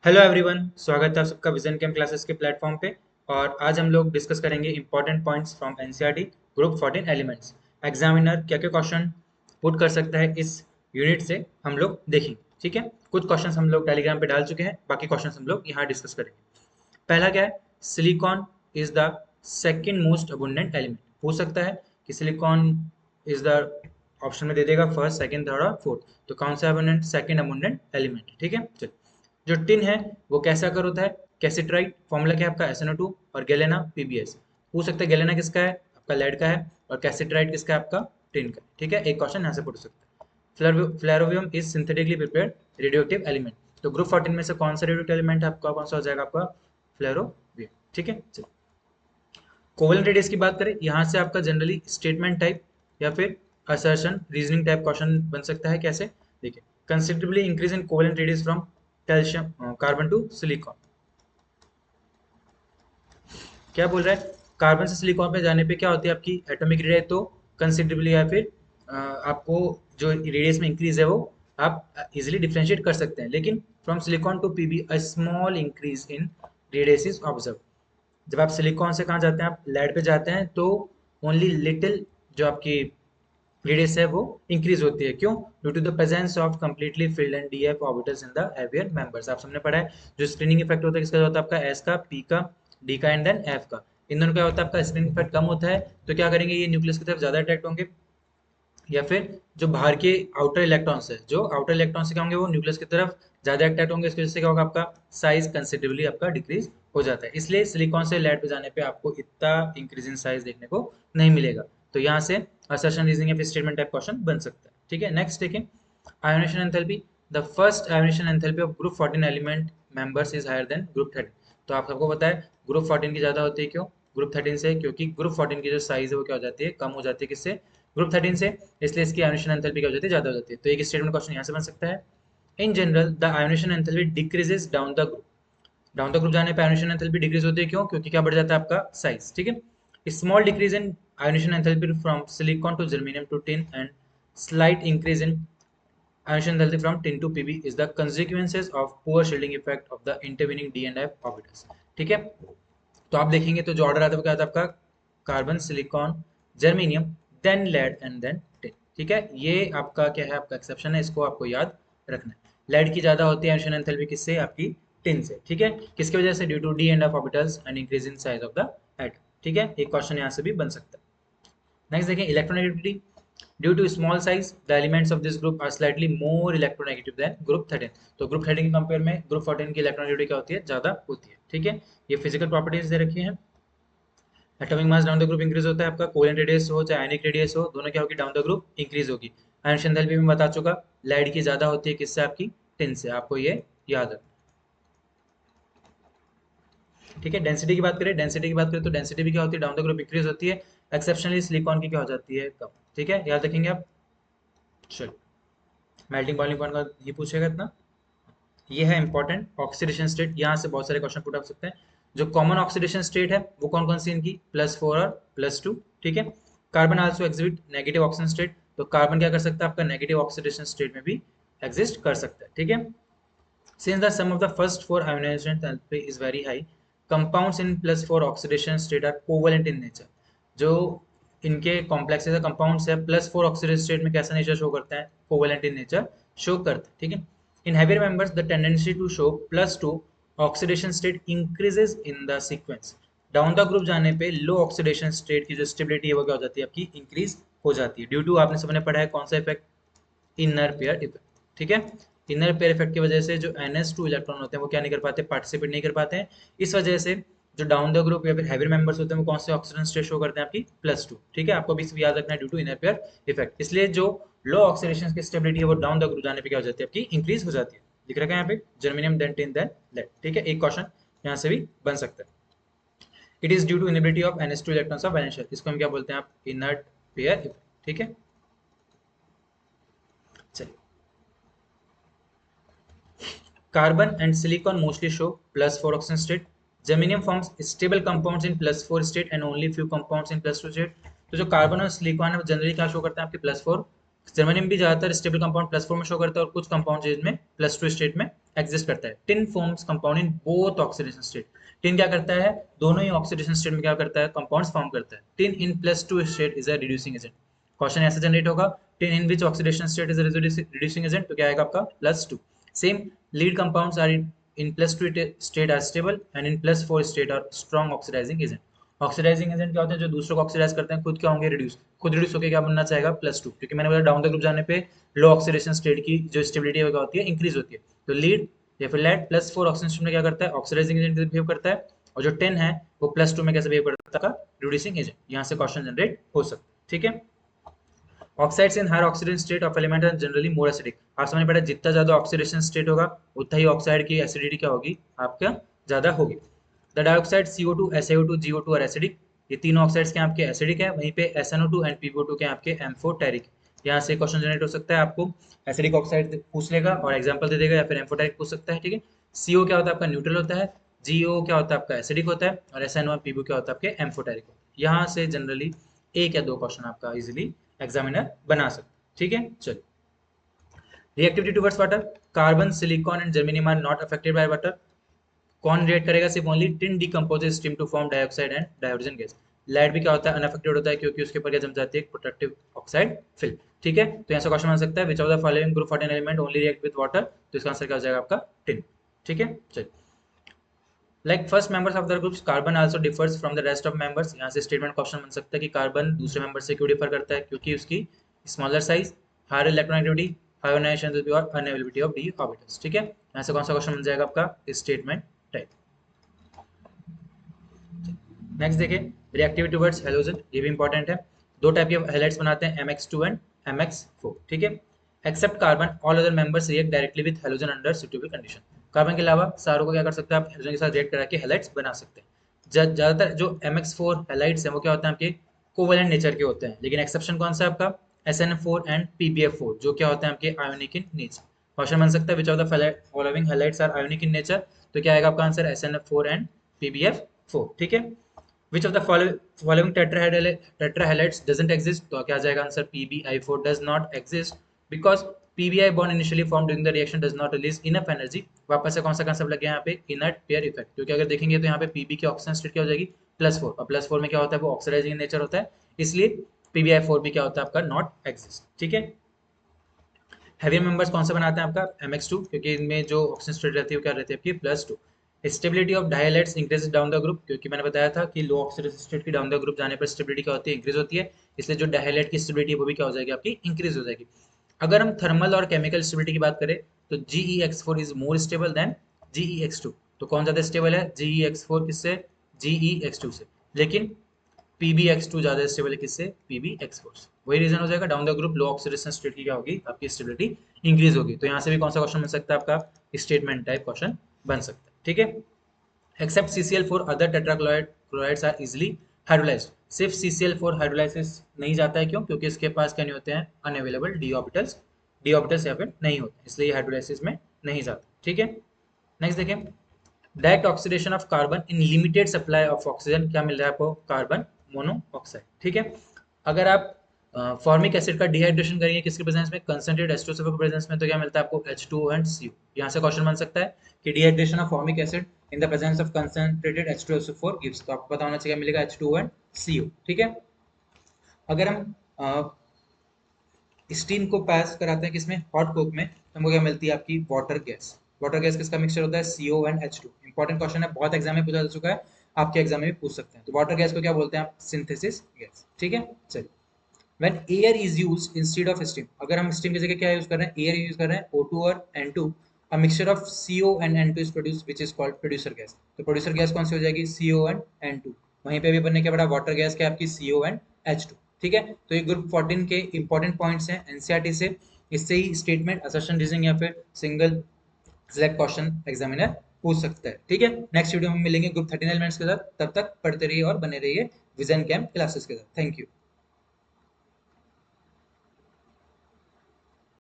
Hello everyone, स्वागत है आप सबका विजन केम क्लासेस के प्लेटफॉर्म पे। और आज हम लोग डिस्कस करेंगे important points from NCERT group 14 elements. Examiner क्या क्या क्वेश्चन पुट कर सकता है इस यूनिट से हम लोग देखेंगे। ठीक है, कुछ क्वेश्चंस हम लोग टेलीग्राम पे डाल चुके हैं, बाकी क्वेश्चंस हम लोग यहाँ डिस्कस करेंगे। पहला क्या है, silicon is the second most abundant element. हो सकता है कि सिलिकॉन इज द ऑप्शन में दे देगा फर्स्ट, सेकंड, थर्ड और फोर्थ। तो कौन सा अबुंडेंट? Second अबुंडेंट element. ठीक है, चलिए। जो टिन है वो कैसा कर होता है? कैसिट्राइट। फॉर्मूला क्या है आपका? SnO2 और गैलेना PbS। पूछ सकते हैं गैलेना किसका है? आपका लेड का है। और कैसिट्राइट किसका है? आपका टिन का। ठीक है, एक क्वेश्चन यहाँ से पूछ सकते हैं। Flerovium is synthetically prepared radioactive element. तो ग्रुप 14 में से कौन सा रेडियोएक्टिव एलिमेंट है आपका? कौन सा हो जाएगा आपका? फ्लोरोवियम। ठीक है, चलिए। कोवेलेंट रेडियस की बात करें, यहाँ से आपका जनरली स्टेटमेंट टाइप या फिर असर्शन रीजनिंग टाइप क्वेश्चन बन सकता है। कैसे? देखिए, considerably increase in covalent radius from calcium carbon to silicon. क्या बोल रहा है? कार्बन से सिलिकॉन पे जाने पे क्या होती है आपकी एटॉमिक रेडियस? तो कंसिडरेबली या फिर आपको जो रेडियस में इंक्रीज है वो आप इजिली डिफ्रेंशिएट कर सकते हैं। लेकिन from silicon to Pb a small increase in radius is observe. जब आप सिलिकॉन से कहाँ जाते हैं? आप लेड पे जाते हैं, तो ओनली लिटिल जो आपकी रेडियस है वो इंक्रीज होती है। क्यों? Due to the presence of completely filled and DF orbitals in the heavier members. आप सबने पढ़ा है जो स्क्रीनिंग इफेक्ट होता है किसका होता है? आपका एस का, पी का, डी का एंड देन एफ का। इन दोनों का होता है आपका स्क्रीनिंग इफेक्ट कम होता है, तो क्या करेंगे? ये न्यूक्लियस की तरफ ज्यादा अट्रैक्ट होंगे, या फिर जो बाहर के आउटर इलेक्ट्रॉन्स है, जो आउटर इलेक्ट्रॉन्स से क्या होंगे? वो न्यूक्लियस की तरफ ज्यादा अट्रैक्ट होंगे। इसकी वजह से क्या होगा? आपका साइज कंसिडरेबली आपका डिक्रीज हो जाता है। इसलिए सिलिकॉन से लेड पे जाने पे आपको इतना इंक्रीज इन साइज देखने को नहीं मिलेगा। तो यहाँ से असर्शन रीजनिंग या फिर स्टेटमेंट टाइप क्वेश्चन बन सकता है। ठीक है, नेक्स्ट देखें। Ionisation enthalpy. The first ionisation enthalpy of group 14 element members is higher than group 13। तो आप सबको पता है ग्रुप 14 की ज्यादा होती है। क्यों? ग्रुप 13 से, क्योंकि ग्रुप 14 की जो साइज है वो क्या हो जाती है? कम हो जाती है। किससे? ग्रुप 13 से। इसलिए इसकी आयोनेशन एंथैल्पी क्या हो जाती है? ज्यादा हो जाती है। तो एक स्टेटमेंट क्वेश्चन यहाँ से बन सकता है। In general the ionisation enthalpy decreases down the group. Down the group जाने पे आयोनेशन एंथैल्पी डिक्रीज होती है। क्यों? क्योंकि क्या बढ़ जाता है? आपका साइज। ठीक है, small decrease in ionisation enthalpy from silicon to germanium to tin and slight increase in ionization enthalpy from tin to Pb is the consequences of poor shielding effect of the intervening D and F orbitals। ठीक है, तो आप देखेंगे तो जो order आता है वो क्या आता है आपका? Carbon, silicon, germanium, then lead and then tin. ठीक है, ये आपका क्या है? आपका एक्सेप्शन है, इसको आपको याद रखना है। लेड की ज्यादा होती है आयोनेशन एंथैल्पी किससे? आपकी टिन से। ठीक है, किसकी वजह से? Due to d and f orbitals and increase in size of the atom. ठीक है, एक क्वेश्चन यहाँ से भी बन सकता है। नेक्स्ट देखें, electronegativity. Due to small size the elements of this group are slightly more electronegative than group 13। तो ग्रुप 13 के कंपेयर में ग्रुप 14 की इलेक्ट्रोनेगेटिविटी क्या होती है? ज्यादा होती है। ठीक है, ये फिजिकल प्रॉपर्टीज दे रखी हैं। Atomic mass down the group increase होता है आपका। कोवेलेंट रेडियस हो चाहे आयनिक रेडियस हो, दोनों क्या होगी? डाउन द ग्रुप इंक्रीज होगी। आयनिक एंथैल्पी में बता चुका, लाइट की ज्यादा होती है किससे? आपकी टिन से। आपको ये याद रखना। ठीक है, डेंसिटी की बात करें, डेंसिटी की बात करें तो डेंसिटी भी क्या होती है? डाउन द ग्रुप इंक्रीज होती है। एक्सेप्शनली सिलिकॉन की क्या हो जाती है? कम। ठीक है, याद रखेंगे आप। चलो, मेल्टिंग बॉइलिंग पॉइंट का ये पूछेगा इतना। ये है इंपॉर्टेंट ऑक्सीडेशन स्टेट। यहाँ से बहुत सारे क्वेश्चन पुट आप सकते हैं। जो कॉमन ऑक्सीडेशन स्टेट है वो कौन कौन सी इनकी? +4 और +2। ठीक है, carbon also exhibit negative oxygen state. तो कार्बन क्या कर सकता है? आपका नेगेटिव ऑक्सीडेशन स्टेट में भी एग्जिस्ट कर सकता है। ठीक है, since the sum of the first four ionization enthalpy is very high, compounds in +4 oxidation state are covalent in nature। जो इनके कॉम्प्लेक्सेस है, कंपाउंड्स है, +4 ऑक्सीडेशन स्टेट में कैसा नेचर शो करता है? कोवेलेंट इन नेचर शो करता है। ठीक है, in heavier members the tendency to show +2 oxidation state increases in the sequence. Down the group जाने पे लो ऑक्सीडेशन स्टेट की जो स्टेबिलिटी है वो क्या हो जाती है? आपकी इंक्रीज हो जाती है। ड्यू टू, आपने सबने पढ़ा है कौन सा इफेक्ट? Inner pair effect. ठीक है, इनर पेयर इफेक्ट की वजह से जो NS2 इलेक्ट्रॉन होते हैं वो क्या नहीं कर पाते? पार्टिसिपेट नहीं कर पाते हैं। इस वजह से जो डाउन द ग्रुप या फिर हैवी मेंबर्स होते हैं वो कौन से ऑक्सीजन स्टेट शो करते हैं? आपकी +2। ठीक है, आपको भी याद रखना है due to inner pair effect. इसलिए जो लो ऑक्सीडेशन की स्टेबिलिटी है वो डाउन द ग्रुप जाने पे क्या हो जाती है? आपकी इंक्रीज हो जाती है। दिख रखा है यहाँ पे, germanium then tin then lead. ठीक है, एक क्वेश्चन यहाँ से भी बन सकता है। It is due to inability of NH2 electrons of valence shell. इसको हम क्या बोलते हैं? आप इनर्ट पेयर इफेक्ट। ठीक है, चलिए। Carbon and silicon mostly show +4 oxygen state. Germanium forms stable compounds in +4 state and only few compounds in +2 state। तो जो कार्बन और सिलिकॉन है वो जनरली क्या शो करते हैं? आपके +4। जर्मेनियम भी ज्यादातर स्टेबल कंपाउंड +4 में शो करता है और कुछ कंपाउंड जिनमें +2 स्टेट में एग्जिस्ट करता है। Tin forms compound in both oxidation state. Tin क्या करता है, दोनों ही ऑक्सीडेशन स्टेट में क्या करता है, कंपाउंड्स फॉर्म करता है। Tin in +2 state is a reducing agent. Question ऐसे जनरेट होगा, tin in which oxidation state is a reducing agent, तो क्या आएगा आपका +2। Same lead compounds are in +2 state are stable and in +4 state are strong oxidizing agent. Oxidizing agent क्या होते हैं, जो दूसरों को ऑक्सीडाइज करते हैं, खुद क्या होंगे, रिड्यूस। खुद रिड्यूस होकर क्या बनना चाहेगा, +2, क्योंकि मैंने बोला डाउन द ग्रुप जाने पे लो ऑक्सीडेशन स्टेट की जो स्टेबिलिटी होती है इंक्रीज होती है। तो लीड या फिर लेड +4 ऑक्सीजन में क्या करता है, ऑक्सीडाइजिंग एजेंट बिहेव करता है, और जो 10 है वो +2 में कैसे बिहेव करता है, रिड्यूसिंग एजेंट। यहाँ से क्वेश्चन जनरेट हो सकता है, ठीक है। Oxides in higher oxidation state of element are generally more acidic. आप समझ पड़ा, जितना ज्यादा ऑक्सीडेशन स्टेट होगा उतना ही ऑक्साइड की एसिडिटी क्या होगी, आपका ज्यादा होगी। The dioxide CO2, SiO2, GO2 और एसिडिक। ये तीनों ऑक्साइड्स के आपके एसिडिक है, वहीं पे SnO2 एंड PbO2 के आपके एम्फोटेरिक। यहाँ से क्वेश्चन जनरेट हो सकता है, आपको एसिडिक ऑक्साइड पूछ लेगा और एग्जांपल दे देगा, या फिर एम्फोटेरिक पूछ सकता है, ठीक है। CO क्या होता है आपका, न्यूट्रल होता है। GO क्या होता है आपका, एसिडिक होता है। और SnO और PbO क्या होता है आपके, एम्फोटेरिक होता है। यहाँ से जनरली एक या दो क्वेश्चन आपका इजिली एग्जामिनर बना सकते हैं, ठीक है। चलिए, reactivity towards water, carbon, silicon and germanium are not affected by water. कौन रिएक्ट करेगा, सिर्फ only tin decomposes steam to form dioxide and hydrogen gas. Lead भी क्या होता है, अनअफेक्टेड होता है, क्योंकि उसके ऊपर क्या जम जाती है, प्रोटेक्टिव ऑक्साइड फिल्म, ठीक है। तो यहाँ से क्वेश्चन बन सकता है, which of the following group 14 element only react with water, तो इसका आंसर क्या हो जाएगा आपका, टिन, ठीक है। चलिए, like first members of the group carbon also differs from the rest of members. यहाँ से स्टेटमेंट क्वेश्चन बन सकता है कि कार्बन दूसरे मेंबर से क्यों डिफर करता है, क्योंकि उसकी smaller size, higher electronic ionization और अनअवेलेबिलिटी ऑफ डी ऑर्बिटल्स, ठीक है। यहाँ से कौन सा क्वेश्चन बन जाएगा आपका, स्टेटमेंट टाइप। नेक्स्ट देखिए, रिएक्टिविटी टुवर्ड्स हैलोजन, ये भी इंपॉर्टेंट है। दो टाइप के हैलाइड्स बनाते हैं, MX2 एंड MX4, ठीक है। Except carbon all other members react directly with halogen under suitable condition. Carbon के अलावा सारों को क्या कर सकते हैं आप, हैलोजन के साथ रिएक्ट करा के हैलाइड्स बना सकते हैं। ज्यादातर जो MX4 हैलाइड्स हैं वो क्या होते हैं आपके, कोवेलेंट नेचर के होते हैं, लेकिन एक्सेप्शन कौन सा है आपका, SN4 एंड PbF4, जो क्या होते हैं आपके आयोनिक इन नेचर। क्वेश्चन बन सकता है, which of the following halides are ionic in nature, तो क्या आएगा आपका आंसर, SN4 एंड PbF4, ठीक है। Which of the following tetrahalides doesn't exist, तो क्या आ जाएगा answer, PbI4 does not exist because PbI bond initially formed during the reaction does not release enough energy। वापस से कौन सा कंसेप्ट लग गया यहाँ पे, इनर्ट पेयर इफेक्ट, क्योंकि अगर देखेंगे तो यहाँ पे Pb की ऑक्सीजन स्टेट क्या हो जाएगी, +4, और +4 में क्या होता है, वो ऑक्सीडाइजिंग नेचर होता है, इसलिए PbI4 भी क्या होता है आपका, नॉट एग्जिस्ट, ठीक है। हैवियर मेंबर्स कौन सा बनाते हैं आपका, MX2, क्योंकि इनमें जो ऑक्सीजन स्टेट रहती है वो क्या रहती है आपकी, +2। Stability of dihalides increase down the group, क्योंकि मैंने बताया था कि लो ऑक्सीडेशन स्टेट की डाउन द ग्रुप जाने पर स्टेबिलिटी क्या होती है, इंक्रीज होती है, इसलिए जो डायलाइट की स्टेबिलिटी है वो भी क्या हो जाएगी आपकी, इंक्रीज हो जाएगी। अगर हम थर्मल और केमिकल स्टेबिलिटी की बात करें तो GeX4 is more stable then GeX2। तो कौन ज्यादा स्टेबल है, GeX4 किससे, GeX2 से, लेकिन PbX2 ज्यादा स्टेबल है किससे, PbX4 से। वही रीजन हो जाएगा, down the group low oxidation state की क्या होगी, आपकी स्टेबिलिटी इंक्रीज होगी। तो यहाँ से भी कौन सा क्वेश्चन बन सकता है आपका, स्टेटमेंट टाइप क्वेश्चन बन सकता है, ठीक है। Except CCl4 other tetrachlorides are easily hydrolysed. सिर्फ CCl4 हाइड्रोलाइसिस नहीं जाता है, क्यों, क्योंकि इसके पास क्या नहीं होते हैं, unavailable D orbitals, D orbitals यहाँ पे नहीं होते, इसलिए हाइड्रोलाइसिस में नहीं जाता, ठीक है। नेक्स्ट देखें, direct oxidation of carbon in limited supply of oxygen, क्या मिल रहा है आपको, कार्बन मोनोऑक्साइड, ठीक है। अगर आप फॉर्मिक एसिड का डिहाइड्रेशन करेंगे किसके प्रेजेंस में, कंसंट्रेटेड H2SO4 के प्रेजेंस में, तो क्या मिलता है आपको, H2O एंड CO। यहाँ से क्वेश्चन बन सकता है कि dehydration of formic acid in the presence of concentrated H2SO4 gives, तो आपको पता होना चाहिए मिलेगा H2O एंड CO, ठीक है। अगर हम स्टीम को पास कराते हैं किसमें, हॉट कोक में, तो हमको क्या मिलती है आपकी, वाटर गैस। वाटर गैस किसका मिक्सचर होता है, CO and H2। Important question है, बहुत एग्जाम में पूछा जा चुका है, आपके एग्जाम में भी पूछ सकते हैं। तो वाटर गैस को क्या बोलते हैं आप, सिंथेसिस गैस, ठीक है। चलिए, when air is used instead of steam, अगर हम steam की जगह क्या यूज कर रहे हैं, एयर यूज कर रहे हैं, O2 और N2, a mixture of CO and N2 is produced which is called producer gas। तो producer gas कौन सी हो जाएगी, CO and N2। वहीं पे भी बनने के बड़ा वाटर गैस क्या आपकी, CO and H2, ठीक है। तो ये ग्रुप 14 के इंपॉर्टेंट पॉइंट्स हैं NCERT से, इससे ही स्टेटमेंट, असर्शन, रीजनिंग या फिर सिंगल सिलेक्ट क्वेश्चन एग्जामिनर पूछ सकता है, ठीक है। नेक्स्ट वीडियो में मिलेंगे ग्रुप 13 एलिमेंट्स के साथ, तब तक पढ़ते रहिए और बने रहिए विजन कैंप क्लासेस के साथ। Thank you.